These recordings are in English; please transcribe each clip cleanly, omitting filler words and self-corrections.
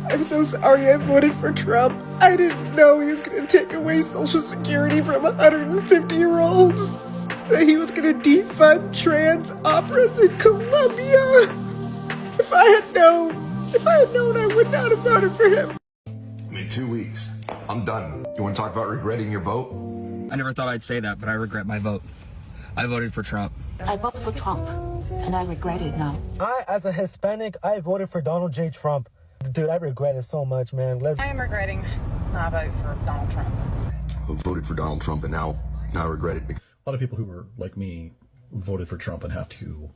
I'm so sorry I voted for Trump. I didn't know he was going to take away Social Security from 150-year-olds. That he was going to defund trans operas in Colombia. If I had known, I would not have voted for him. In 2 weeks, I'm done. You want to talk about regretting your vote? I never thought I'd say that, but I regret my vote. I voted for Trump. I voted for Trump, and I regret it now. As a Hispanic, I voted for Donald J. Trump. Dude, I regret it so much, man. I am regretting my vote for Donald Trump. I voted for Donald Trump, and now I regret it. A lot of people who were like me voted for Trump and have to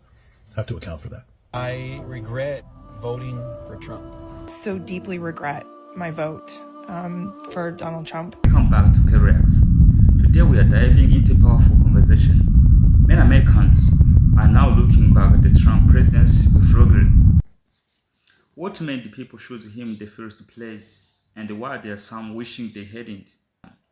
account for that. I regret voting for Trump. So deeply regret my vote for Donald Trump. Welcome back to K-Rex. Today we are diving into a powerful conversation. Many Americans are now looking back at the Trump presidency with regret. What made the people choose him in the first place, and why there are some wishing they hadn't?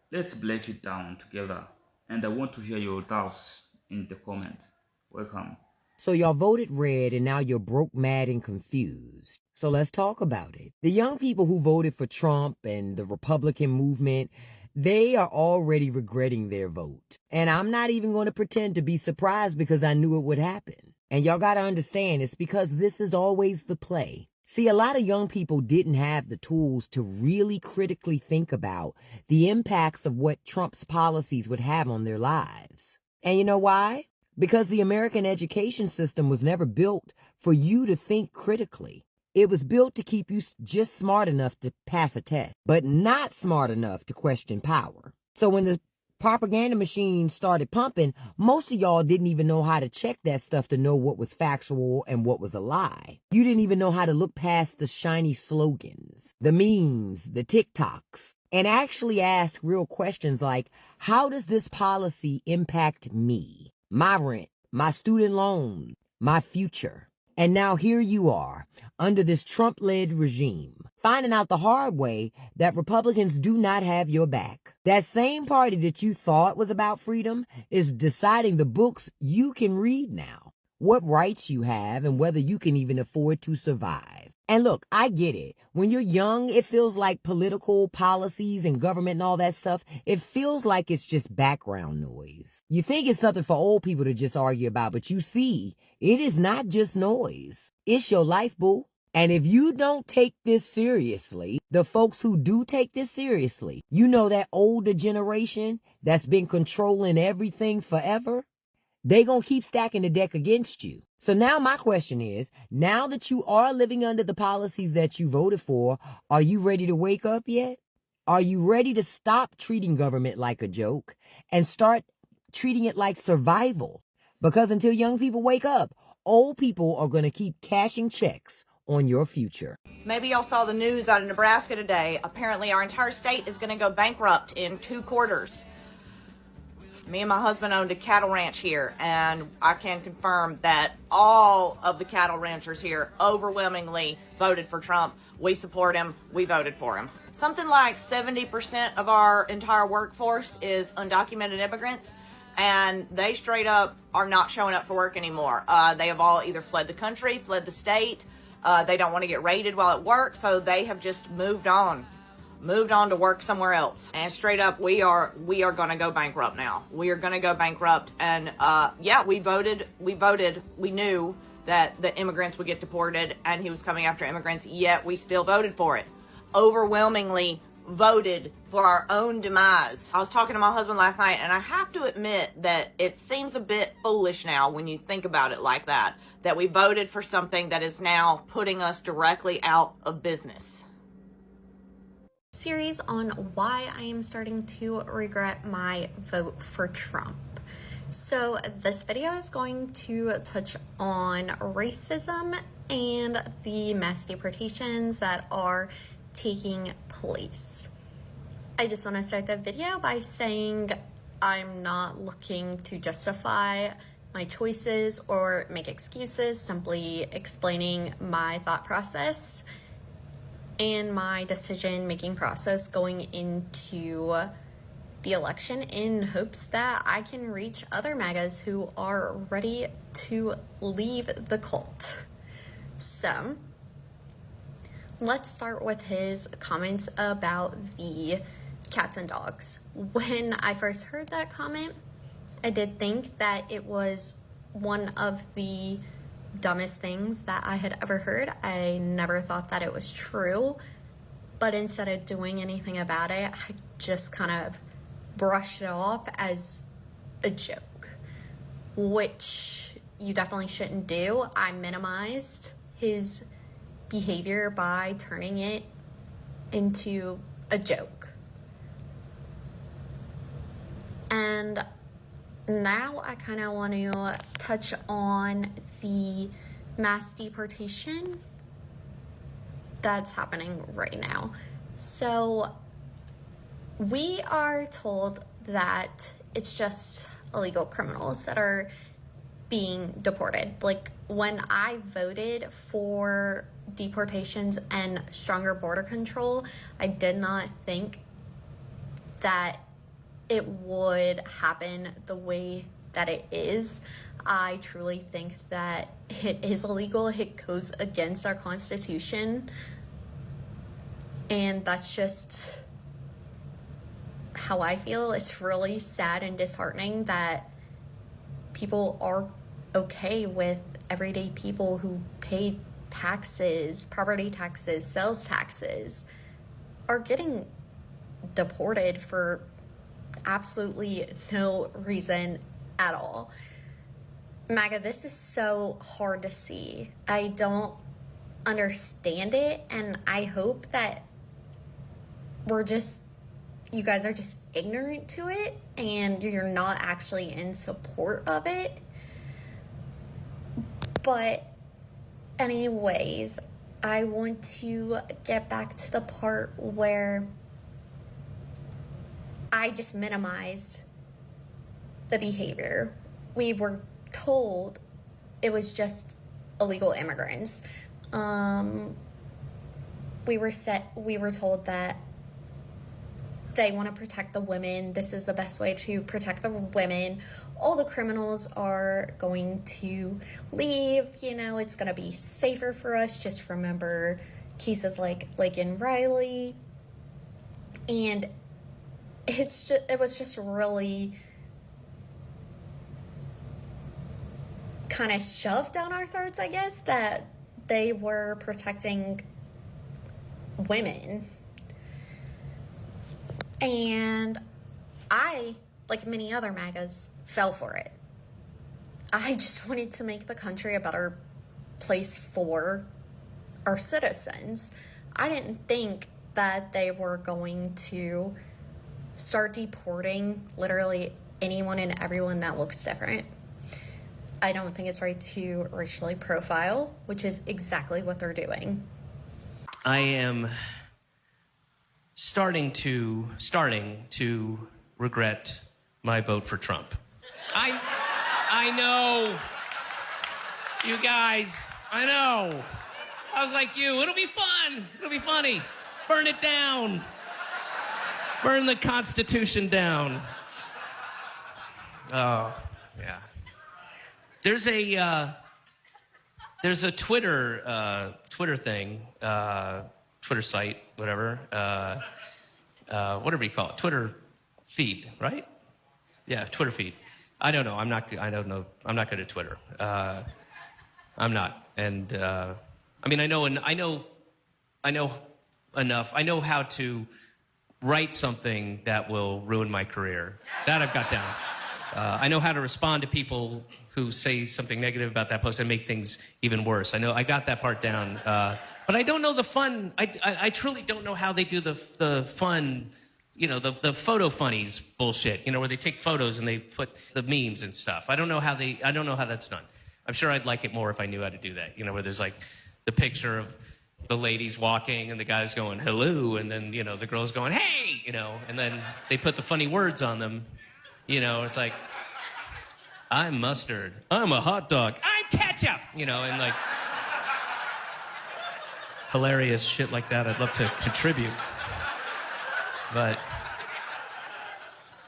Let's break it down together, and I want to hear your thoughts in the comments. Welcome. So y'all voted red and now you're broke, mad, and confused. So let's talk about it. The young people who voted for Trump and the Republican movement, they are already regretting their vote. And I'm not even going to pretend to be surprised because I knew it would happen. And y'all got to understand, it's because this is always the play. See, a lot of young people didn't have the tools to really critically think about the impacts of what Trump's policies would have on their lives. And you know why? Because the American education system was never built for you to think critically. It was built to keep you just smart enough to pass a test, but not smart enough to question power. So when the propaganda machine started pumping, most of y'all didn't even know how to check that stuff to know what was factual and what was a lie. You didn't even know how to look past the shiny slogans, the memes, the TikToks, and actually ask real questions like, how does this policy impact me? My rent, my student loan, my future. And now here you are, under this Trump-led regime, finding out the hard way that Republicans do not have your back. That same party that you thought was about freedom is deciding the books you can read now, what rights you have, and whether you can even afford to survive. And look, I get it. When you're young, it feels like political policies and government and all that stuff, it feels like it's just background noise. You think it's something for old people to just argue about, but you see, it is not just noise. It's your life, boo. And if you don't take this seriously, the folks who do take this seriously, you know that older generation that's been controlling everything forever, they gonna keep stacking the deck against you. So now my question is, now that you are living under the policies that you voted for, are you ready to wake up yet? Are you ready to stop treating government like a joke and start treating it like survival? Because until young people wake up, old people are gonna keep cashing checks on your future. Maybe y'all saw the news out of Nebraska today. Apparently our entire state is gonna go bankrupt in 2 quarters. Me and my husband owned a cattle ranch here, and I can confirm that all of the cattle ranchers here overwhelmingly voted for Trump. We support him. We voted for him. Something like 70% of our entire workforce is undocumented immigrants, and they straight up are not showing up for work anymore. They have all either fled the country, fled the state. They don't want to get raided while at work, so they have just moved on to work somewhere else. And straight up, we are going to go bankrupt now. We are going to go bankrupt. And yeah, we voted. We knew that the immigrants would get deported and he was coming after immigrants, yet we still voted for it. Overwhelmingly voted for our own demise. I was talking to my husband last night, and I have to admit that it seems a bit foolish now when you think about it like that we voted for something that is now putting us directly out of business. Series on why I am starting to regret my vote for Trump. So this video is going to touch on racism and the mass deportations that are taking place. I just want to start the video by saying I'm not looking to justify my choices or make excuses, simply explaining my thought process and my decision-making process going into the election in hopes that I can reach other MAGAs who are ready to leave the cult. So Let's start with his comments about the cats and dogs. When I first heard that comment, I did think that it was one of the dumbest things that I had ever heard. I never thought that it was true, but instead of doing anything about it, I just kind of brushed it off as a joke, which you definitely shouldn't do. I minimized his behavior by turning it into a joke. And now I kind of want to touch on the mass deportation that's happening right now. So we are told that it's just illegal criminals that are being deported. Like, when I voted for deportations and stronger border control, I did not think that it would happen the way that it is. I truly think that it is illegal. It goes against our Constitution. And that's just how I feel. It's really sad and disheartening that people are okay with everyday people who pay taxes, property taxes, sales taxes, are getting deported for absolutely no reason at all. MAGA, this is so hard to see. I don't understand it, and I hope that you guys are just ignorant to it and you're not actually in support of it. But anyways, I want to get back to the part where I just minimized the behavior. We were told it was just illegal immigrants. We were told that they want to protect the women. This is the best way to protect the women. All the criminals are going to leave. You know, it's going to be safer for us. Just remember cases like in Riley. And it was just really kind of shoved down our throats, I guess, that they were protecting women. And I, like many other MAGAs, fell for it. I just wanted to make the country a better place for our citizens. I didn't think that they were going to start deporting literally anyone and everyone that looks different. I don't think it's right to racially profile, which is exactly what they're doing. I am starting to regret my vote for Trump. I know, you guys, I know. I was like you, it'll be fun, it'll be funny. Burn it down. Burn the Constitution down. Oh, yeah. There's a Twitter thing, Twitter site, whatever. Whatever you call it, Twitter feed, right? Yeah, Twitter feed. I don't know. I'm not good at Twitter. I'm not. And I mean, I know enough. I know how to write something that will ruin my career. That I've got down. I know how to respond to people who say something negative about that post and make things even worse. I know I got that part down. But I don't know the fun. I truly don't know how they do the fun, you know, the photo funnies bullshit, you know, where they take photos and they put the memes and stuff. I don't know how that's done. I'm sure I'd like it more if I knew how to do that, you know, where there's like the picture of the ladies walking and the guys going, hello, and then, you know, the girls going, hey, you know, and then they put the funny words on them, you know, it's like, I'm mustard, I'm a hot dog, I'm ketchup, you know, and like, hilarious shit like that. I'd love to contribute. But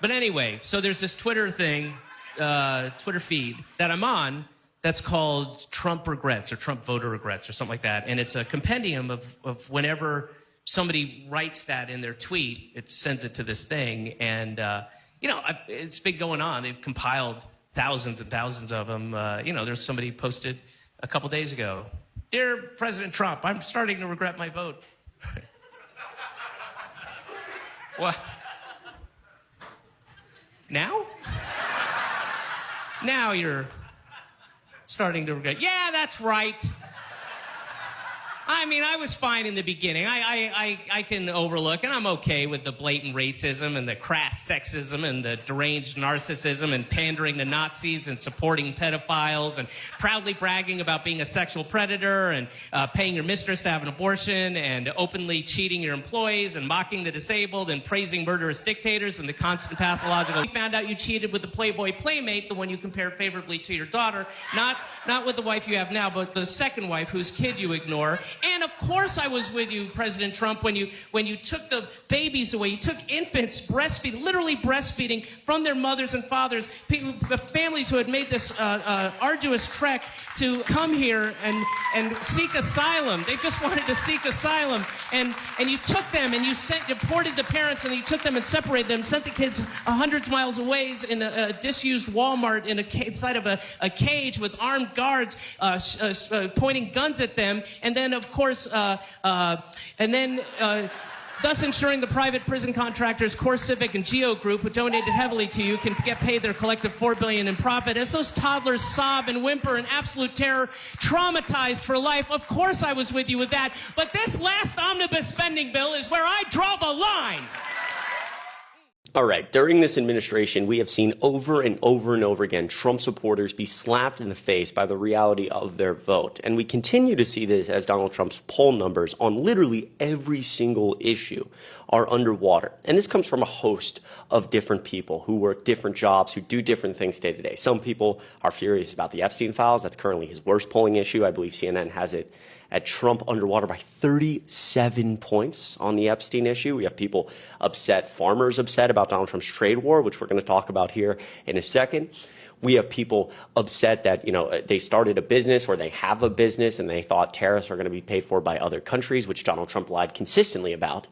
anyway, so there's this Twitter thing, Twitter feed that I'm on that's called Trump Regrets or Trump Voter Regrets or something like that. And it's a compendium of whenever somebody writes that in their tweet, it sends it to this thing. And, it's been going on. They've compiled thousands and thousands of them. There's somebody posted a couple days ago, "Dear President Trump, I'm starting to regret my vote." What? Now? Now you're starting to regret. Yeah, that's right. I mean, I was fine in the beginning. I can overlook, and I'm okay with the blatant racism and the crass sexism and the deranged narcissism and pandering to Nazis and supporting pedophiles and proudly bragging about being a sexual predator and paying your mistress to have an abortion and openly cheating your employees and mocking the disabled and praising murderous dictators and the constant pathological. We found out you cheated with the Playboy playmate, the one you compare favorably to your daughter, not with the wife you have now, but the second wife whose kid you ignore. And of course I was with you, President Trump, when you took the babies away. You took infants literally breastfeeding from their mothers and fathers, families who had made this arduous trek to come here and seek asylum. They just wanted to seek asylum. And you took them and you deported the parents, and you took them and separated them, sent the kids hundreds of miles away in a disused Walmart inside of a cage with armed guards pointing guns at them. And then, of course, thus ensuring the private prison contractors CoreCivic and Geo Group, who donated heavily to you, can get paid their collective $4 billion in profit. As those toddlers sob and whimper in absolute terror, traumatized for life, of course I was with you with that. But this last omnibus spending bill is where I draw the line. All right, during this administration, we have seen over and over and over again Trump supporters be slapped in the face by the reality of their vote. And we continue to see this as Donald Trump's poll numbers on literally every single issue are underwater. And this comes from a host of different people who work different jobs, who do different things day to day. Some people are furious about the Epstein files. That's currently his worst polling issue. I believe CNN has it at Trump underwater by 37 points on the Epstein issue. We have people upset, farmers upset about Donald Trump's trade war, which we're going to talk about here in a second. We have people upset that, they started a business or they have a business and they thought tariffs are going to be paid for by other countries, which Donald Trump lied consistently about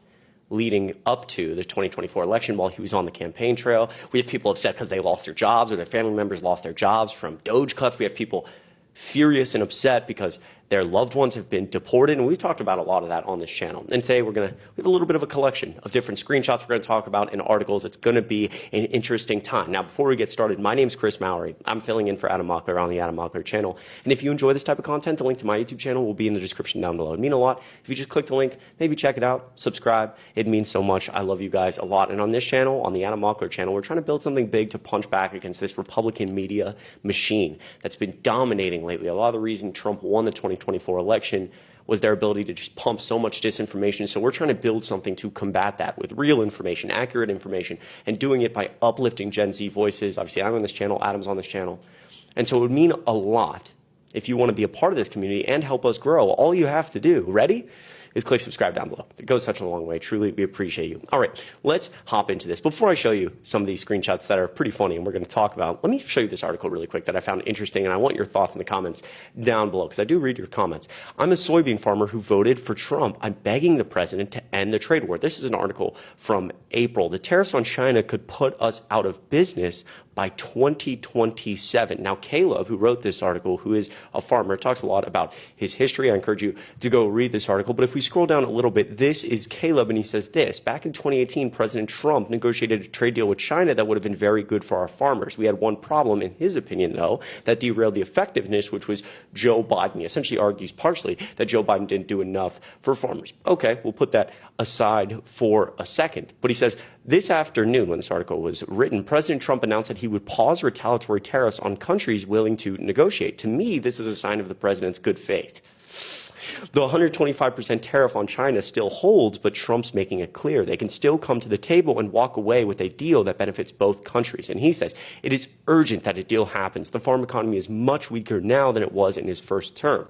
leading up to the 2024 election while he was on the campaign trail. We have people upset because they lost their jobs or their family members lost their jobs from Doge cuts. We have people furious and upset because their loved ones have been deported, and we've talked about a lot of that on this channel. And today we have a little bit of a collection of different screenshots we're going to talk about and articles. It's going to be an interesting time. Now, before we get started, my name's Chris Mowry. I'm filling in for Adam Mockler on the Adam Mockler channel. And if you enjoy this type of content, the link to my YouTube channel will be in the description down below. It'd mean a lot if you just click the link, maybe check it out, subscribe. It means so much. I love you guys a lot. And on this channel, on the Adam Mockler channel, we're trying to build something big to punch back against this Republican media machine that's been dominating lately. A lot of the reason Trump won the 2024 election was their ability to just pump so much disinformation. So we're trying to build something to combat that with real information, accurate information, and doing it by uplifting Gen Z voices. Obviously, I'm on this channel, Adam's on this channel. And so it would mean a lot if you want to be a part of this community and help us grow. All you have to do, ready, is click subscribe down below. It goes such a long way. Truly, we appreciate you. All right, let's hop into this. Before I show you some of these screenshots that are pretty funny and we're going to talk about, let me show you this article really quick that I found interesting, and I want your thoughts in the comments down below because I do read your comments. I'm a soybean farmer who voted for Trump. I'm begging the president to end the trade war. This is an article from April. The tariffs on China could put us out of business by 2027. Now, Caleb, who wrote this article, who is a farmer, talks a lot about his history. I encourage you to go read this article. But if we scroll down a little bit, this is Caleb, and he says this. Back in 2018, President Trump negotiated a trade deal with China that would have been very good for our farmers. We had one problem, in his opinion, though, that derailed the effectiveness, which was Joe Biden. He essentially argues partially that Joe Biden didn't do enough for farmers. Okay, we'll put that aside for a second. But he says, this afternoon, when this article was written, President Trump announced that he would pause retaliatory tariffs on countries willing to negotiate. To me, this is a sign of the president's good faith. The 125% tariff on China still holds, but Trump's making it clear they can still come to the table and walk away with a deal that benefits both countries. And he says it is urgent that a deal happens. The farm economy is much weaker now than it was in his first term.